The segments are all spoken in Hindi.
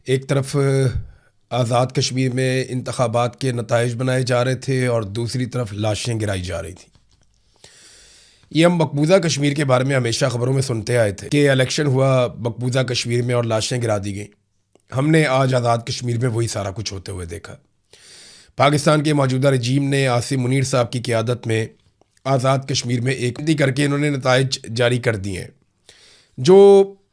एक तरफ आज़ाद कश्मीर में इंतखाबात के नताइज बनाए जा रहे थे और दूसरी तरफ लाशें गिराई जा रही थी। ये हम मकबूजा कश्मीर के बारे में हमेशा ख़बरों में सुनते आए थे कि इलेक्शन हुआ मकबूजा कश्मीर में और लाशें गिरा दी गई। हमने आज आज़ाद कश्मीर में वही सारा कुछ होते हुए देखा। पाकिस्तान के मौजूदा रजीम ने आसिम मुनीर साहब की क़ियादत में आज़ाद कश्मीर में एक करके इन्होंने नताइज जारी कर दिए हैं। जो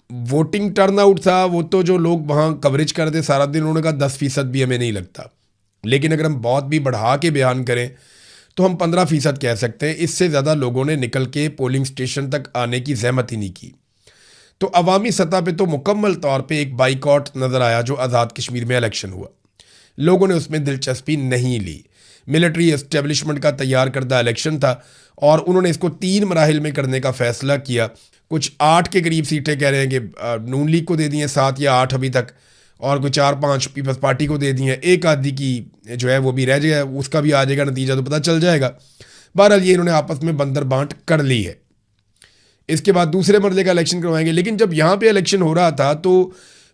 वोटिंग टर्नआउट था वो तो जो लोग वहाँ कवरेज कर रहे थे सारा दिन, उन्होंने कहा 10% भी हमें नहीं लगता। लेकिन अगर हम बहुत भी बढ़ा के बयान करें तो हम 15% कह सकते हैं। इससे ज़्यादा लोगों ने निकल के पोलिंग स्टेशन तक आने की ज़हमत ही नहीं की। तो अवामी सतह पे तो मुकम्मल तौर पे एक बाइकआउट नज़र आया जो आज़ाद कश्मीर में इलेक्शन हुआ। लोगों ने उसमें दिलचस्पी नहीं ली। मिलिट्री एस्टेब्लिशमेंट का तैयार करदा इलेक्शन था और उन्होंने इसको 3 मराहिल में करने का फ़ैसला किया। कुछ 8 के करीब सीटें कह रहे हैं कि नून लीग को दे दी हैं, 7 या 8 अभी तक, और कुछ 4-5 पीपल्स पार्टी को दे दी हैं। एक आधी की जो है वो भी रह जाएगा, उसका भी आ जाएगा नतीजा तो पता चल जाएगा। बहरहाल ये इन्होंने आपस में बंदर बांट कर ली है। इसके बाद दूसरे मरले का इलेक्शन करवाएंगे। लेकिन जब यहाँ पे इलेक्शन हो रहा था तो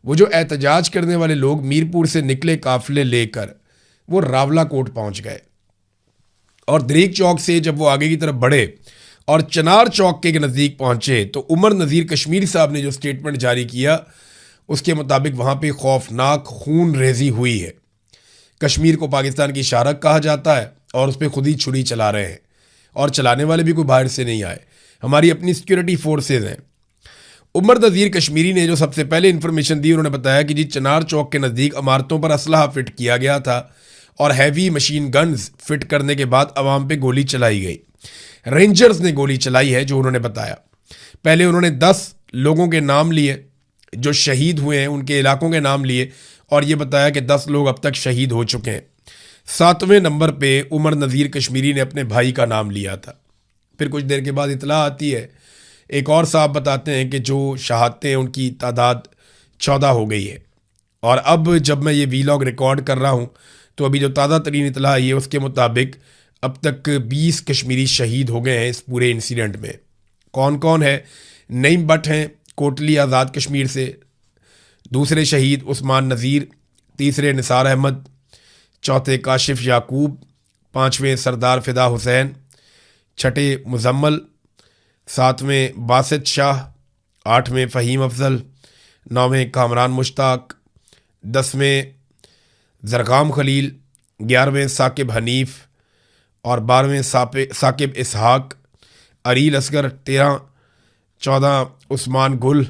वो जो एहतजाज करने वाले लोग मीरपुर से निकले काफिले लेकर वो रावला कोट पहुँच गए और दरीक चौक से जब वो आगे की तरफ बढ़े और चनार चौक के नज़दीक पहुँचे तो उमर नज़ीर कश्मीरी साहब ने जो स्टेटमेंट जारी किया उसके मुताबिक वहाँ पे खौफनाक खून रेजी हुई है। कश्मीर को पाकिस्तान की शारक कहा जाता है और उस पर खुद ही छुरी चला रहे हैं और चलाने वाले भी कोई बाहर से नहीं आए, हमारी अपनी सिक्योरिटी फोर्सेज हैं। उमर नज़ीर कश्मीरी ने जो सबसे पहले इन्फॉर्मेशन दी, उन्होंने बताया कि जी चनार चौक के नज़दीक इमारतों पर असलहा फिट किया गया था और हैवी मशीन गन्स फिट करने के बाद अवाम पे गोली चलाई गई। रेंजर्स ने गोली चलाई है जो उन्होंने बताया। पहले उन्होंने 10 लोगों के नाम लिए जो शहीद हुए हैं, उनके इलाकों के नाम लिए और ये बताया कि 10 लोग अब तक शहीद हो चुके हैं। 7वें नंबर पे उमर नज़ीर कश्मीरी ने अपने भाई का नाम लिया था। फिर कुछ देर के बाद इतला आती है, एक और साहब बताते हैं कि जो शहादतें उनकी तादाद 14 हो गई है। और अब जब मैं ये वीलॉग रिकॉर्ड कर रहा हूँ तो अभी जो ताज़ा तरीन इतला आई है उसके मुताबिक अब तक 20 कश्मीरी शहीद हो गए हैं इस पूरे इंसिडेंट में। कौन कौन है? नईम बट हैं कोटली आज़ाद कश्मीर से, दूसरे शहीद उस्मान नज़ीर, तीसरे निसार अहमद, चौथे काशिफ याकूब, 5वें सरदार फ़िदा हुसैन, छठे मुजम्मल, 7वें बासित शाह, 8वें फ़हीम अफजल, 9वें कामरान मुश्ताक, 10वें ज़रगाम खलील, 11वें साकिब हनीफ और 12वें साकिब इसहाक, अरील असगर 13, 14 उस्मान गुल,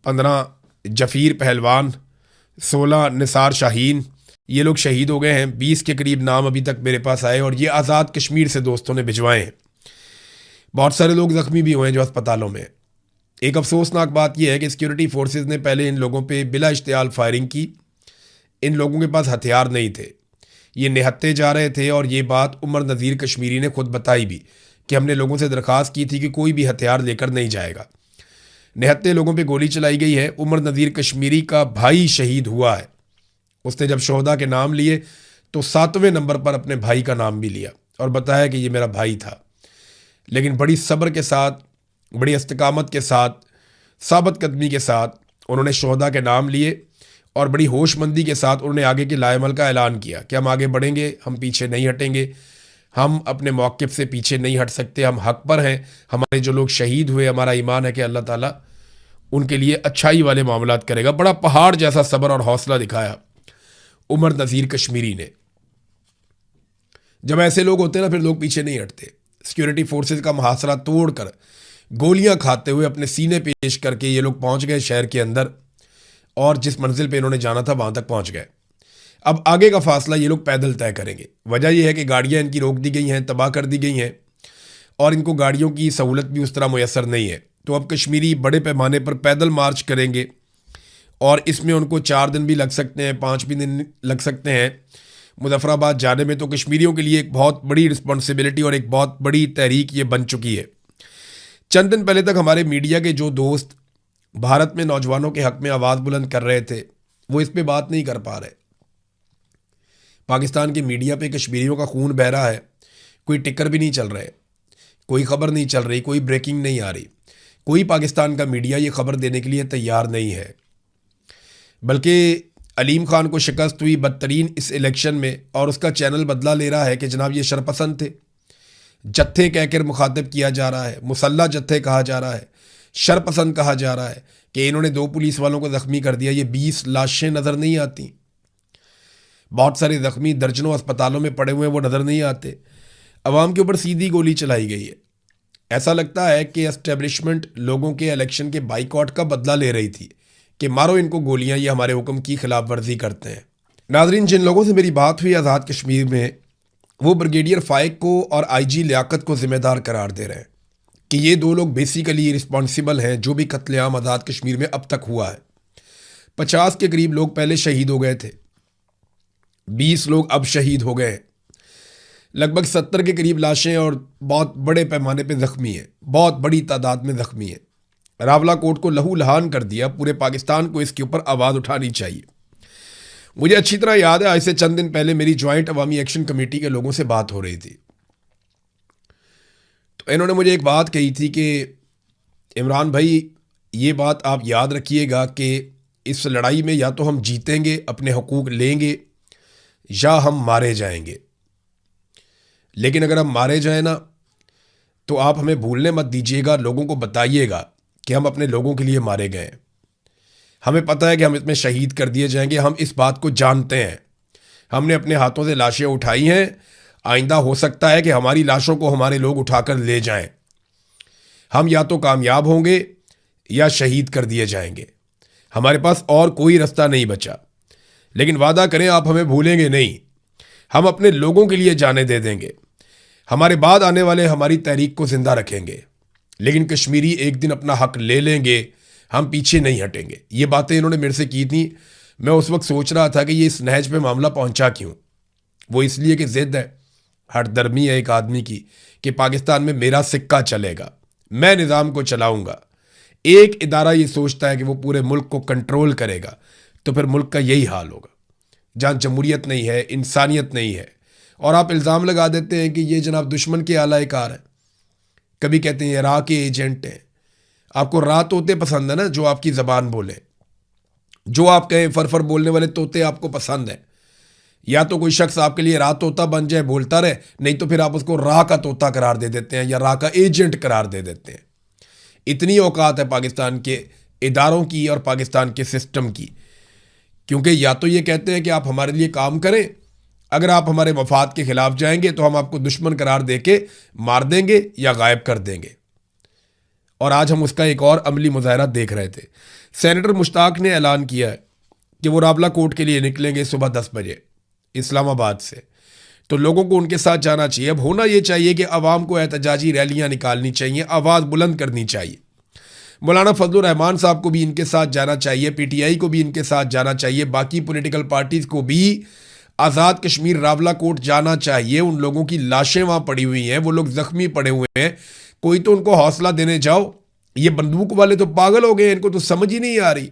15 जफ़ीर पहलवान, 16 निसार शाहीन। ये लोग शहीद हो गए हैं। 20 के करीब नाम अभी तक मेरे पास आए और ये आज़ाद कश्मीर से दोस्तों ने भिजवाए हैं। बहुत सारे लोग ज़ख्मी भी हुए हैं जो अस्पतालों में। एक अफसोसनाक बात यह है कि सिक्योरिटी फोर्सेज ने पहले इन लोगों पे बिला इश्तियाल फायरिंग की। इन लोगों के पास हथियार नहीं थे, ये निहत्ते जा रहे थे और ये बात उमर नज़ीर कश्मीरी ने खुद बताई भी कि हमने लोगों से दरख्वास्त की थी कि कोई भी हथियार लेकर नहीं जाएगा। निहत्ते लोगों पे गोली चलाई गई है। उमर नज़ीर कश्मीरी का भाई शहीद हुआ है। उसने जब शोहदा के नाम लिए तो 7वें नंबर पर अपने भाई का नाम भी लिया और बताया कि ये मेरा भाई था। लेकिन बड़ी सब्र के साथ, बड़ी इस्तिकामत के साथ, साबित कदमी के साथ उन्होंने शोहदा के नाम लिए और बड़ी होशमंदी के साथ उन्होंने आगे के लाएमल का ऐलान किया कि हम आगे बढ़ेंगे, हम पीछे नहीं हटेंगे, हम अपने मौक़िफ़ से पीछे नहीं हट सकते, हम हक़ पर हैं। हमारे जो लोग शहीद हुए, हमारा ईमान है कि अल्लाह ताला उनके लिए अच्छाई वाले मामलात करेगा। बड़ा पहाड़ जैसा सब्र और हौसला दिखाया उमर नज़ीर कश्मीरी ने। जब ऐसे लोग होते हैं ना फिर लोग पीछे नहीं हटते। सिक्योरिटी फोर्सेज का मुहासरा तोड़कर गोलियां खाते हुए अपने सीने पेश करके ये लोग पहुंच गए शहर के अंदर और जिस मंजिल पे इन्होंने जाना था वहां तक पहुंच गए। अब आगे का फासला ये लोग पैदल तय करेंगे। वजह यह है कि गाड़ियां इनकी रोक दी गई हैं, तबाह कर दी गई हैं और इनको गाड़ियों की सहूलत भी उस तरह मुयसर नहीं है। तो अब कश्मीरी बड़े पैमाने पर पैदल मार्च करेंगे और इसमें उनको 4 दिन भी लग सकते हैं, 5 भी दिन लग सकते हैं मुजफ्फराबाद जाने में। तो कश्मीरियों के लिए एक बहुत बड़ी रिस्पॉन्सिबिलिटी और एक बहुत बड़ी तहरीक ये बन चुकी है। चंद दिन पहले तक हमारे मीडिया के जो दोस्त भारत में नौजवानों के हक़ में आवाज़ बुलंद कर रहे थे वो इस पे बात नहीं कर पा रहे। पाकिस्तान के मीडिया पे कश्मीरियों का खून बह रहा है, कोई टिकर भी नहीं चल रहे, कोई ख़बर नहीं चल रही, कोई ब्रेकिंग नहीं आ रही। कोई पाकिस्तान का मीडिया ये ख़बर देने के लिए तैयार नहीं है। बल्कि अलीम खान को शिकस्त हुई बदतरीन इस इलेक्शन में और उसका चैनल बदला ले रहा है कि जनाब ये शरपसंद थे। जत्थे कहकर मुखातिब किया जा रहा है, मुसल्ला जत्थे कहा जा रहा है, शरपसंद कहा जा रहा है कि इन्होंने 2 पुलिस वालों को ज़ख्मी कर दिया। ये 20 लाशें नज़र नहीं आती, बहुत सारे ज़ख्मी दर्जनों अस्पतालों में पड़े हुए हैं, वो नज़र नहीं आते। अवाम के ऊपर सीधी गोली चलाई गई है। ऐसा लगता है कि एस्टेब्लिशमेंट लोगों के इलेक्शन के बाइकआउट का बदला ले रही थी कि मारो इनको गोलियां, ये हमारे हुक्म की खिलाफ वर्जी करते हैं। नाजरीन, जिन लोगों से मेरी बात हुई आज़ाद कश्मीर में, वो ब्रिगेडियर फाइक को और IG लियाकत को ज़िम्मेदार करार दे रहे हैं कि ये 2 लोग बेसिकली रिस्पॉन्सिबल हैं जो भी कत्लेआम आज़ाद कश्मीर में अब तक हुआ है। 50 के करीब लोग पहले शहीद हो गए थे, 20 लोग अब शहीद हो गए, लगभग 70 के करीब लाशें और बहुत बड़े पैमाने पे ज़ख्मी हैं, बहुत बड़ी तादाद में ज़ख्मी हैं। रावला कोट को लहू लहान कर दिया। पूरे पाकिस्तान को इसके ऊपर आवाज़ उठानी चाहिए। मुझे अच्छी तरह याद है, आज से चंद दिन पहले मेरी ज्वाइंट अवामी एक्शन कमेटी के लोगों से बात हो रही थी, तो इन्होंने मुझे एक बात कही थी कि इमरान भाई, ये बात आप याद रखिएगा कि इस लड़ाई में या तो हम जीतेंगे, अपने हकूक़ लेंगे, या हम मारे जाएंगे। लेकिन अगर हम मारे जाए ना, तो आप हमें भूलने मत दीजिएगा, लोगों को बताइएगा कि हम अपने लोगों के लिए मारे गए। हमें पता है कि हम इसमें शहीद कर दिए जाएंगे, हम इस बात को जानते हैं। हमने अपने हाथों से लाशें उठाई हैं, आइंदा हो सकता है कि हमारी लाशों को हमारे लोग उठाकर ले जाएं। हम या तो कामयाब होंगे या शहीद कर दिए जाएंगे, हमारे पास और कोई रास्ता नहीं बचा। लेकिन वादा करें आप हमें भूलेंगे नहीं, हम अपने लोगों के लिए जाने दे देंगे, हमारे बाद आने वाले हमारी तहरीक को जिंदा रखेंगे, लेकिन कश्मीरी एक दिन अपना हक ले लेंगे, हम पीछे नहीं हटेंगे। ये बातें इन्होंने मेरे से की थी। मैं उस वक्त सोच रहा था कि ये इस नहज पे मामला पहुंचा क्यों। वो इसलिए कि ज़िद है, हरदर्मी है एक आदमी की कि पाकिस्तान में मेरा सिक्का चलेगा, मैं निज़ाम को चलाऊंगा। एक इदारा ये सोचता है कि वो पूरे मुल्क को कंट्रोल करेगा, तो फिर मुल्क का यही हाल होगा, जहाँ जमहूरियत नहीं है, इंसानियत नहीं है। और आप इल्ज़ाम लगा देते हैं कि ये जनाब दुश्मन के आला कार हैं, कभी कहते हैं राह के एजेंट हैं। आपको राह तोते पसंद है ना, जो आपकी ज़बान बोले, जो आप कहें फर बोलने वाले तोते आपको पसंद है। या तो कोई शख्स आपके लिए राह तोता बन जाए, बोलता रहे, नहीं तो फिर आप उसको राह का तोता करार दे देते हैं या राह का एजेंट करार दे देते हैं। इतनी औकात है पाकिस्तान के इदारों की और पाकिस्तान के सिस्टम की, क्योंकि या तो ये कहते हैं कि आप हमारे लिए काम करें, अगर आप हमारे मफाद के खिलाफ जाएंगे तो हम आपको दुश्मन करार देके मार देंगे या गायब कर देंगे। और आज हम उसका एक और अमली मुजाहरा देख रहे थे। सेनेटर मुश्ताक ने ऐलान किया है कि वो रावला कोर्ट के लिए निकलेंगे सुबह 10 बजे इस्लामाबाद से, तो लोगों को उनके साथ जाना चाहिए। अब होना ये चाहिए कि आवाम को एहतजाजी रैलियां निकालनी चाहिए, आवाज़ बुलंद करनी चाहिए। मौलाना फजलुर रहमान साहब को भी इनके साथ जाना चाहिए, PTI को भी इनके साथ जाना चाहिए, बाकी पॉलिटिकल पार्टीज़ को भी आज़ाद कश्मीर रावला कोर्ट जाना चाहिए। उन लोगों की लाशें वहाँ पड़ी हुई हैं, वो लोग ज़ख्मी पड़े हुए हैं, कोई तो उनको हौसला देने जाओ। ये बंदूक वाले तो पागल हो गए, इनको तो समझ ही नहीं आ रही,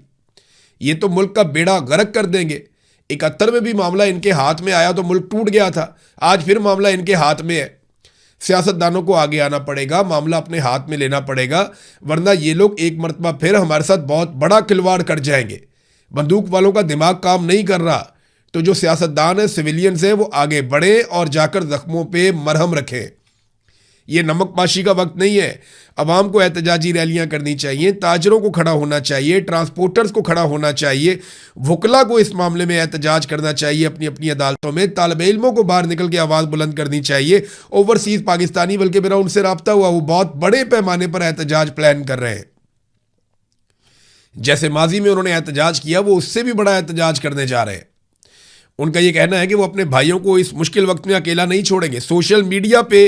ये तो मुल्क का बेड़ा गर्क कर देंगे। 71 में भी मामला इनके हाथ में आया तो मुल्क टूट गया था, आज फिर मामला इनके हाथ में है। सियासतदानों को आगे आना पड़ेगा, मामला अपने हाथ में लेना पड़ेगा, वरना ये लोग एक मरतबा फिर हमारे साथ बहुत बड़ा खिलवाड़ कर जाएंगे। बंदूक वालों का दिमाग काम नहीं कर रहा, तो जो सियासतदान है, सिविलियंस हैं, वो आगे बढ़े और जाकर जख्मों पे मरहम रखें। ये नमकपाशी का वक्त नहीं है। अवाम को एहतजाजी रैलियां करनी चाहिए, ताजरों को खड़ा होना चाहिए, ट्रांसपोर्टर्स को खड़ा होना चाहिए, वकला को इस मामले में एहतजाज करना चाहिए अपनी अपनी अदालतों में, तालिब इल्मों को बाहर निकल के आवाज़ बुलंद करनी चाहिए। ओवरसीज़ पाकिस्तानी, बल्कि मेरा उनसे रब्ता हुआ, वो बहुत बड़े पैमाने पर एहतजाज प्लान कर रहे हैं। जैसे माजी में उन्होंने एहतजाज किया, वो उससे भी बड़ा एहतजाज करने जा रहे हैं। उनका ये कहना है कि वो अपने भाइयों को इस मुश्किल वक्त में अकेला नहीं छोड़ेंगे। सोशल मीडिया पे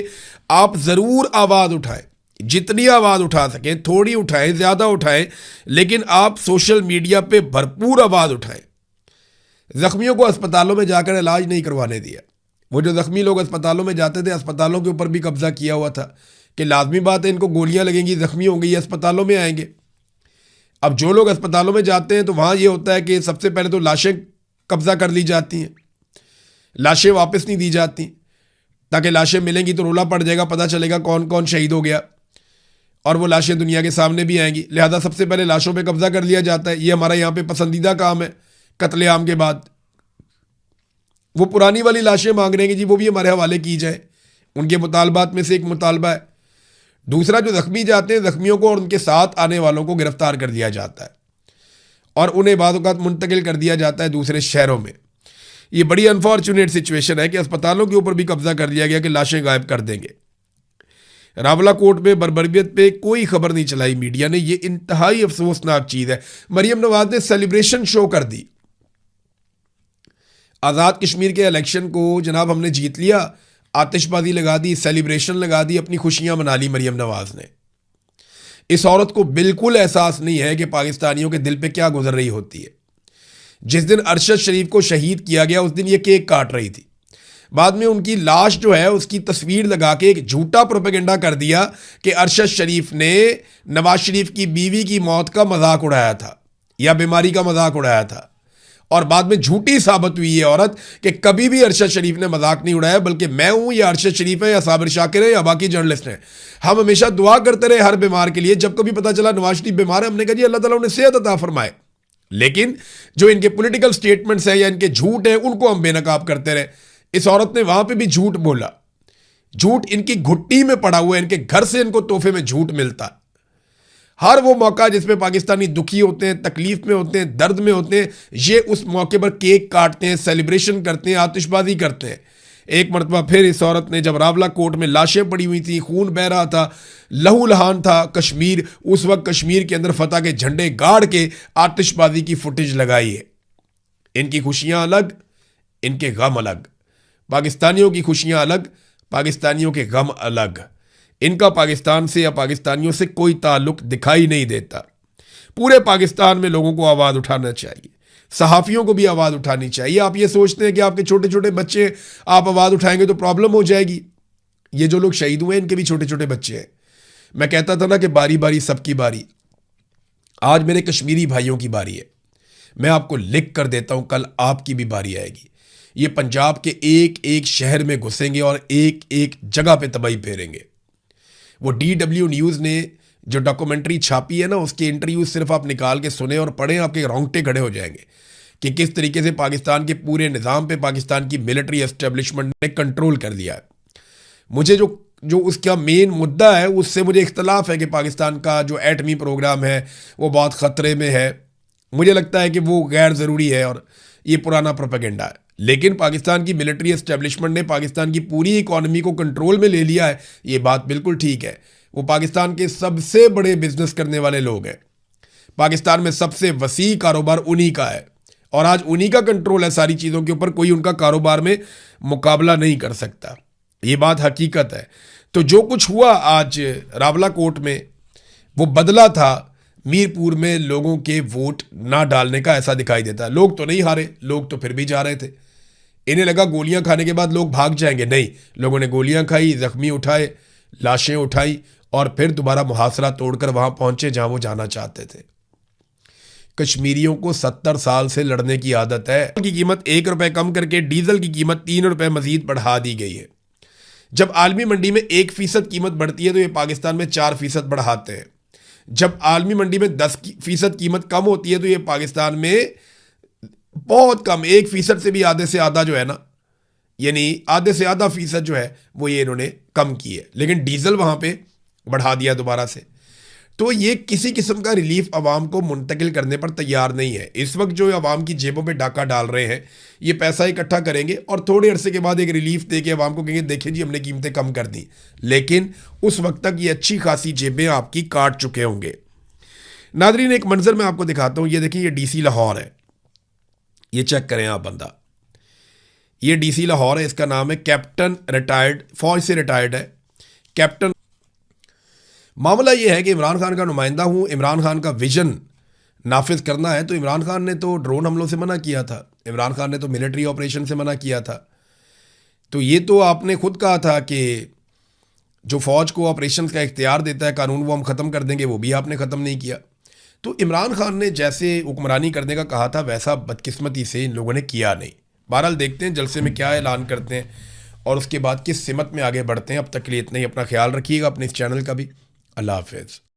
आप ज़रूर आवाज़ उठाएं, जितनी आवाज़ उठा सकें, थोड़ी उठाएं, ज़्यादा उठाएं, लेकिन आप सोशल मीडिया पे भरपूर आवाज़ उठाएं। ज़ख्मियों को अस्पतालों में जाकर इलाज नहीं करवाने दिया। वो जो ज़ख्मी लोग अस्पतालों में जाते थे, अस्पतालों के ऊपर भी कब्जा किया हुआ था कि लाजमी बात है इनको गोलियां लगेंगी, ज़ख्मी होंगे, ये अस्पतालों में आएंगे। अब जो लोग अस्पतालों में जाते हैं तो वहाँ ये होता है कि सबसे पहले तो लाशें कब्जा कर ली जाती हैं, लाशें वापस नहीं दी जाती, ताकि लाशें मिलेंगी तो रोला पड़ जाएगा, पता चलेगा कौन कौन शहीद हो गया, और वो लाशें दुनिया के सामने भी आएंगी। लिहाजा सबसे पहले लाशों पे कब्जा कर लिया जाता है। ये हमारा यहाँ पे पसंदीदा काम है कत्लेआम के बाद। वो पुरानी वाली लाशें मांग रहे हैं कि जी वो भी हमारे हवाले की जाए। उनके मुतालबात में से एक मुतालबा है। दूसरा, जो जख्मी जाते हैं, जख्मियों को और उनके साथ आने वालों को गिरफ्तार कर दिया जाता है और उन्हें बाद औक़ात मुंतकिल कर दिया जाता है दूसरे शहरों में। ये बड़ी अनफॉर्चुनेट सिचुएशन है कि अस्पतालों के ऊपर भी कब्जा कर लिया गया कि लाशें गायब कर देंगे। रावलाकोट में बर्बरियत पे कोई खबर नहीं चलाई मीडिया ने। ये इंतहाई अफसोसनाक चीज़ है। मरियम नवाज ने सेलिब्रेशन शो कर दी। आज़ाद कश्मीर के इलेक्शन को जनाब हमने जीत लिया, आतिशबाजी लगा दी, सेलिब्रेशन लगा दी, अपनी खुशियां मना ली मरियम नवाज ने। इस औरत को बिल्कुल एहसास नहीं है कि पाकिस्तानियों के दिल पे क्या गुजर रही होती है। जिस दिन अरशद शरीफ को शहीद किया गया उस दिन ये केक काट रही थी। बाद में उनकी लाश जो है उसकी तस्वीर लगा के एक झूठा प्रोपेगेंडा कर दिया कि अरशद शरीफ ने नवाज शरीफ की बीवी की मौत का मजाक उड़ाया था या बीमारी का मजाक उड़ाया था। और बाद में झूठी साबित हुई ये औरत कि कभी भी अरशद शरीफ ने मजाक नहीं उड़ाया, बल्कि मैं हूं या अरशद शरीफ है या साबिर शाकिर है या बाकी जर्नलिस्ट हैं। हम हमेशा दुआ करते रहे हर बीमार के लिए। जब कभी पता चला नवाज शरीफ बीमार है, हमने कहा जी अल्लाह ताला उन्हें सेहत अता फरमाए। लेकिन जो इनके पॉलिटिकल स्टेटमेंट्स हैं या इनके झूठ हैं उनको हम बेनकाब करते रहे। इस औरत ने वहां पे भी झूठ बोला। झूठ इनकी घुट्टी में पड़ा हुआ है। इनके घर से इनको तोहफे में झूठ मिलता है। हर वो मौका जिसमें पाकिस्तानी दुखी होते हैं, तकलीफ में होते हैं, दर्द में होते हैं, ये उस मौके पर केक काटते हैं, सेलिब्रेशन करते हैं, आतिशबाजी करते हैं। एक मरतबा फिर इस औरत ने जब रावलाकोट में लाशें पड़ी हुई थी, खून बह रहा था, लहू लहान था कश्मीर, उस वक्त कश्मीर के अंदर फतह के झंडे गाड़ के आतिशबाजी की फुटेज लगाई है। इनकी खुशियां अलग, इनके गम अलग। पाकिस्तानियों की खुशियां अलग, पाकिस्तानियों के गम अलग। इनका पाकिस्तान से या पाकिस्तानियों से कोई ताल्लुक दिखाई नहीं देता। पूरे पाकिस्तान में लोगों को आवाज़ उठाना चाहिए, सहाफ़ियों को भी आवाज़ उठानी चाहिए। आप ये सोचते हैं कि आपके छोटे छोटे बच्चे, आप आवाज़ उठाएंगे तो प्रॉब्लम हो जाएगी। ये जो लोग शहीद हुए हैं इनके भी छोटे छोटे बच्चे हैं। मैं कहता था ना कि बारी बारी सबकी बारी। आज मेरे कश्मीरी भाइयों की बारी है। मैं आपको लिख कर देता हूँ, कल आपकी भी बारी आएगी। ये पंजाब के एक एक शहर में घुसेंगे और एक एक जगह पे तबाही फेरेंगे। वो DW न्यूज़ ने जो डॉक्यूमेंट्री छापी है ना, उसके इंटरव्यू सिर्फ आप निकाल के सुने और पढ़ें, आपके रोंगटे खड़े हो जाएंगे कि किस तरीके से पाकिस्तान के पूरे निज़ाम पे पाकिस्तान की मिलिट्री एस्टेब्लिशमेंट ने कंट्रोल कर लिया है। मुझे जो उसका मेन मुद्दा है उससे मुझे इख्तलाफ है कि पाकिस्तान का जो एटमी प्रोग्राम है वो बहुत ख़तरे में है। मुझे लगता है कि वो गैर ज़रूरी है और ये पुराना प्रोपेगेंडा है। लेकिन पाकिस्तान की मिलिट्री एस्टेब्लिशमेंट ने पाकिस्तान की पूरी इकॉनमी को कंट्रोल में ले लिया है, ये बात बिल्कुल ठीक है। वो पाकिस्तान के सबसे बड़े बिजनेस करने वाले लोग हैं। पाकिस्तान में सबसे वसी कारोबार उन्हीं का है और आज उन्हीं का कंट्रोल है सारी चीज़ों के ऊपर। कोई उनका कारोबार में मुकाबला नहीं कर सकता। ये बात हकीकत है। तो जो कुछ हुआ आज रावलाकोट में, वो बदला था मीरपुर में लोगों के वोट ना डालने का। ऐसा दिखाई देता है। लोग तो नहीं हारे, लोग तो फिर भी जा रहे थे। इन्हें लगा गोलियां खाने के बाद लोग भाग जाएंगे। नहीं, लोगों ने गोलियां खाई, जख्मी उठाए, लाशें उठाई और फिर दोबारा मुहासरा तोड़कर वहां पहुंचे जहां वो जाना चाहते थे। कश्मीरियों को 70 साल से लड़ने की आदत है। की कीमत 1 रुपये कम करके डीजल की कीमत 3 रुपये मजीद बढ़ा दी गई है। जब आलमी मंडी में 1% कीमत बढ़ती है तो ये पाकिस्तान में 4% बढ़ाते हैं। जब आलमी मंडी में 10% कीमत कम होती है तो ये पाकिस्तान में बहुत कम, 1% से भी आधे से आधा जो है ना, यानी आधे से आधा फीसद जो है वो ये इन्होंने कम की है। लेकिन डीजल वहां पे बढ़ा दिया दोबारा से। तो ये किसी किस्म का रिलीफ अवाम को मुंतकिल करने पर तैयार नहीं है। इस वक्त जो अवाम की जेबों पे डाका डाल रहे हैं, ये पैसा इकट्ठा करेंगे और थोड़े अरसे के बाद एक रिलीफ दे के अवाम को कहेंगे देखिए जी हमने कीमतें कम कर दी। लेकिन उस वक्त तक ये अच्छी खासी जेबें आपकी काट चुके होंगे। नादरीन, एक मंजर मैं आपको दिखाता हूँ। ये देखिए, ये DC लाहौर है। ये चेक करें आप बंदा, ये DC लाहौर है। इसका नाम है कैप्टन, रिटायर्ड, फौज से रिटायर्ड है कैप्टन। मामला ये है कि इमरान खान का नुमाइंदा हूँ। इमरान खान का विजन नाफिज करना है तो इमरान खान ने तो ड्रोन हमलों से मना किया था, इमरान खान ने तो मिलिट्री ऑपरेशन से मना किया था। तो ये तो आपने खुद कहा था कि जो फ़ौज को ऑपरेशन का इख्तियार देता है कानून, वो हम ख़त्म कर देंगे, वो भी आपने ख़त्म नहीं किया। तो इमरान खान ने जैसे हुक्मरानी करने का कहा था वैसा बदकिस्मती से इन लोगों ने किया नहीं। बहरहाल देखते हैं जलसे में क्या ऐलान करते हैं और उसके बाद किस सिमत में आगे बढ़ते हैं। अब तक के लिए इतना ही। अपना ख्याल रखिएगा, अपने इस चैनल का भी। अल्लाह हाफ़िज़।